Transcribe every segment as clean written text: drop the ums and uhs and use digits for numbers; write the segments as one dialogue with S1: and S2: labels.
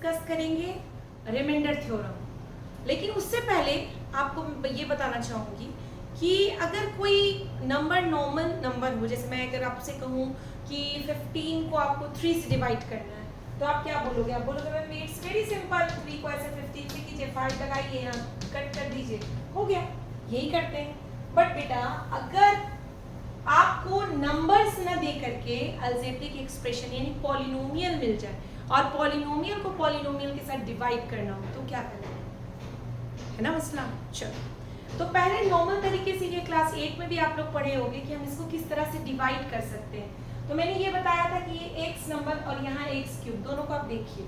S1: Discuss करेंगे remainder theorem. लेकिन उससे पहले आपको ये बताना चाहूँगी कि अगर कोई नंबर नॉर्मल नंबर हो, जैसे मैं अगर आपसे कहूँ कि 15 को आपको 3 से डिवाइड करना है, तो आप क्या बोलोगे? आप बोलोगे मैम इट्स वेरी सिंपल, 3 को ऐसे 15 से कीजिए, 5 लगाइए, यहाँ कट कर दीजिए, हो गया। यही करते हैं। बट बेटा अगर आपको नंबर्स न दे करके अलजेब्रिक एक्सप्रेशन यानी पॉलिनोमियल मिल जाए और पॉलिनोमियल को पॉलिनोमियल के साथ डिवाइड करना हो, तो क्या करना है ना मसला। चलो, तो पहले नॉर्मल तरीके से ये क्लास 8 में भी आप लोग पढ़े होंगे कि हम इसको किस तरह से डिवाइड कर सकते हैं। तो मैंने ये बताया था कि ये x नंबर और यहाँ x क्यूब, दोनों को आप देखिए,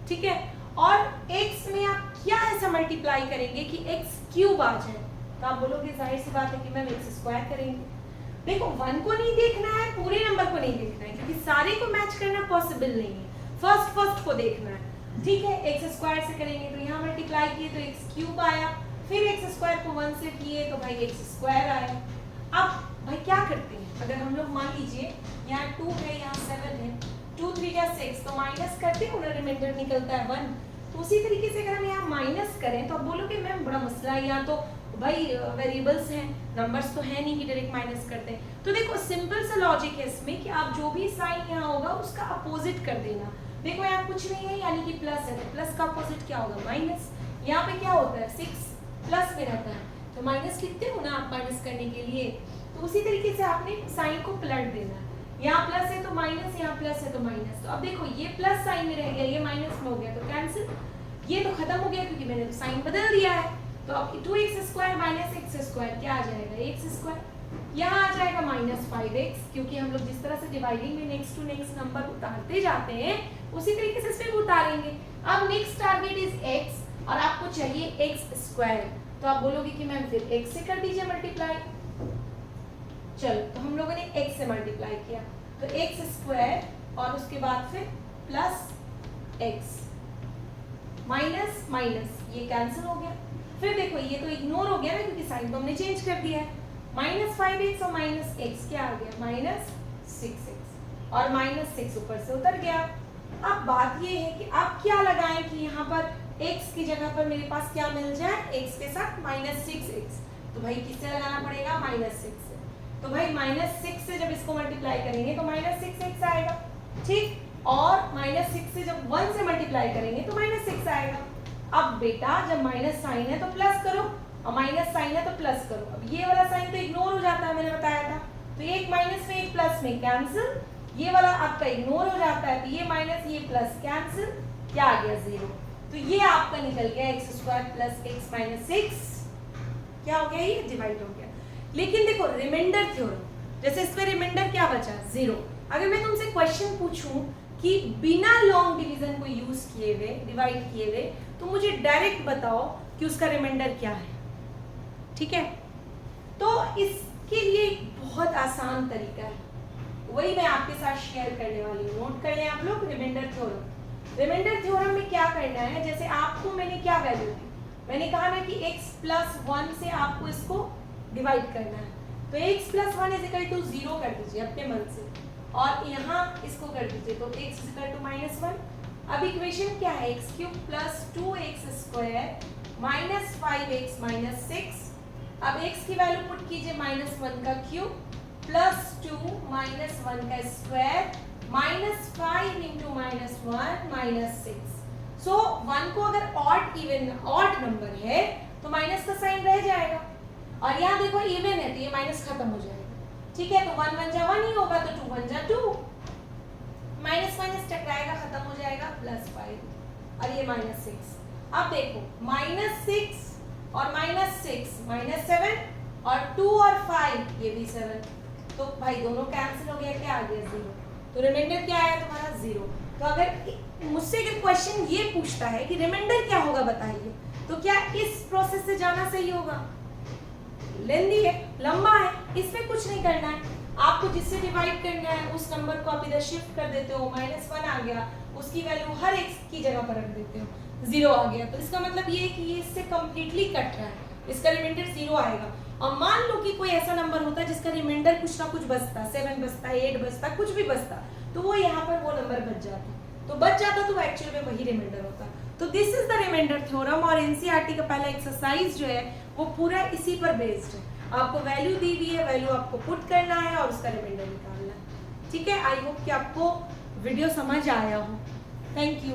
S1: ठीक है। और x में आप क्या ऐसा मल्टीप्लाई करेंगे कि x क्यूब आ जाए, तो आप बोलोगे जाहिर सी बात है कि मैम x स्क्वायर करेंगे। देखो 1 को नहीं देखना है, पूरे नंबर को नहीं देखना है, क्योंकि सारे को मैच करना पॉसिबल नहीं है। फर्स्ट को देखना है, ठीक है। x स्क्वायर से करेंगे तो यहाँ मल्टीप्लाई किए तो x क्यूब आया, फिर x स्क्वायर को 1 से किए तो भाई x स्क्वायर आया। अब भाई क्या करते हैं, अगर हम लोग मान लीजिए यहाँ 2 है, यहाँ 7 है, 2 3 या 6, तो माइनस करते हैं ना, रिमाइंडर निकलता है 1। तो उसी तरीके से अगर हम यहाँ माइनस करें तो आप बोलोगे मैम बड़ा मसला है, यहाँ तो भाई वेरिएबल्स हैं, नंबर्स तो है नहीं कि डायरेक्ट माइनस करते हैं। तो देखो सिंपल सा लॉजिक है इसमें कि आप जो भी साइन यहाँ होगा उसका अपोजिट कर देना। देखो यहाँ कुछ नहीं है यानी कि प्लस है, तो प्लस का अपोजिट क्या होगा? माइनस। यहाँ पे क्या होता है? 6 प्लस में रहता है, तो माइनस लिखते हो ना आप माइनस करने के लिए। तो उसी तरीके से आपने साइन को पलट देना है, यहाँ प्लस है तो माइनस, यहाँ प्लस है तो माइनस। तो अब देखो ये प्लस साइन में रह गया, ये माइनस में हो गया, तो कैंसिल, ये तो खत्म हो गया क्योंकि मैंने तो साइन बदल दिया है। तो अब 2x square minus x square क्या आ जाएगा? x square. यहाँ आ जाएगा माइनस 5x, क्योंकि हम लोग जिस तरह से डिवाइडिंग में नेक्स्ट टू नेक्स्ट नंबर उतारते जाते हैं उसी तरीके से इसमें उतारेंगे। अब नेक्स्ट टारगेट इज x और आपको चाहिए x स्क्वायर, तो आप बोलोगे कि मैम फिर x से कर दीजिए मल्टीप्लाई। चलो, तो हम लोगों ने x से मल्टीप्लाई किया, तो x स्क्वायर और उसके बाद फिर प्लस x, माइनस माइनस ये कैंसिल हो गया। फिर देखो ये तो इग्नोर हो गया ना, क्योंकि साइन को हमने चेंज कर दिया है। माइनस 5x और माइनस x क्या आ गया? माइनस 6x, और माइनस 6 ऊपर से उतर गया। अब बात ये है कि आप क्या लगाएं कि यहाँ पर x की जगह पर मेरे पास क्या मिल जाए? x के साथ माइनस 6x, तो भाई किससे लगाना पड़ेगा? माइनस 6 से। तो भाई माइनस 6 से जब इसको मल्टीप्लाई करेंगे तो माइनस 6x आएगा, ठीक। और माइनस 6 से जब 1 से मल्टीप्लाई करेंगे तो माइनस 6 आएगा। अब बेटा जब माइनस साइन है तो प्लस करो, और माइनस साइन है तो प्लस करो। अब ये वाला साइन तो इग्नोर हो जाता है, मैंने बताया था। तो एक माइनस में एक प्लस में कैंसिल, ये वाला आपका इग्नोर हो जाता है, तो ये माइनस ये प्लस कैंसिल, क्या आ गया? 0। तो ये आपका निकल गया x square plus x minus 6, क्या हो गया? ये डिवाइड हो गया। लेकिन देखो रिमाइंडर थ्योरम, जैसे इसमें रिमाइंडर क्या बचा? 0। अगर मैं तुमसे क्वेश्चन पूछूं कि बिना लॉन्ग डिवीजन को यूज किए हुए डिवाइड किए हुए, तो मुझे डायरेक्ट बताओ कि उसका रिमाइंडर क्या है, ठीक है। तो इसके लिए एक बहुत आसान तरीका है, वही मैं आपके साथ शेयर करने वाली हूँ। नोट कर लें आप लोग रिमाइंडर थ्योरम। रिमाइंडर थ्योरम में क्या करना है, जैसे आपको मैंने क्या वैल्यू दी, मैंने कहा ना कि x प्लस 1 से आपको इसको डिवाइड करना है, तो x plus 1 is equal to 0 कर दीजिए अपने मन से, और यहाँ इसको कर दीजिए तो x is equal to minus 1। अब इक्वेशन क्या है? x cube plus 2x square minus 5x minus 6। अब x की वैल्यू पुट कीजिए माइनस 1 का क्यूब प्लस 2 माइनस 1 का square minus 5 into minus 1 minus 6। सो 1 को अगर ऑड नंबर है तो माइनस का साइन रह जाएगा, और यहाँ देखो इवन है तो ये माइनस खत्म हो जाएगा, ठीक है। तो 1 1 जा 1 ही होगा, तो 2 1 जा 2, माइनस माइनस टकराएगा, खत्म हो जाएगा, प्लस 5 और ये माइनस 6। अब देखो माइनस 6 और माइनस 6 माइनस 7, और 2 और 5 ये भी 7, तो भाई दोनों कैंसिल हो गया, क्या आ गया? 0। तो रिमाइंडर क्या आया तुम्हारा? 0। तो अगर मुझसे अगर क्वेश्चन ये पूछता है कि रिमाइंडर क्या होगा बताइए, तो क्या इस प्रोसेस से जाना सही होगा? लेंदी है, लंबा है, इसमें कुछ नहीं करना है। आपको जिससे डिवाइड करना है उस नंबर को आप इधर शिफ्ट कर देते हो, माइनस 1 आ गया, उसकी वैल्यू हर x की जगह पर रख देते हो, 0 आ गया। तो इसका मतलब ये है कि ये इससे कंप्लीटली कट रहा है, इसका रिमाइंडर 0 आएगा। और मान लो कि कोई ऐसा नंबर होता है जिसका रिमाइंडर कुछ ना कुछ बचता, 7 बचता, 8 बचता, कुछ भी बचता, तो वो यहाँ पर वो नंबर बच जाता। तो बच जाता तो एक्चुअल में वही रिमाइंडर होता। तो this is the reminder theorem, और एनसीईआरटी का पहला एक्सरसाइज जो है वो पूरा इसी पर बेस्ड है। आपको वैल्यू दी हुई है, वैल्यू आपको पुट करना है और उसका रिमाइंडर निकालना है। ठीक है, आई होप कि आपको वीडियो समझ आया हो। Thank you.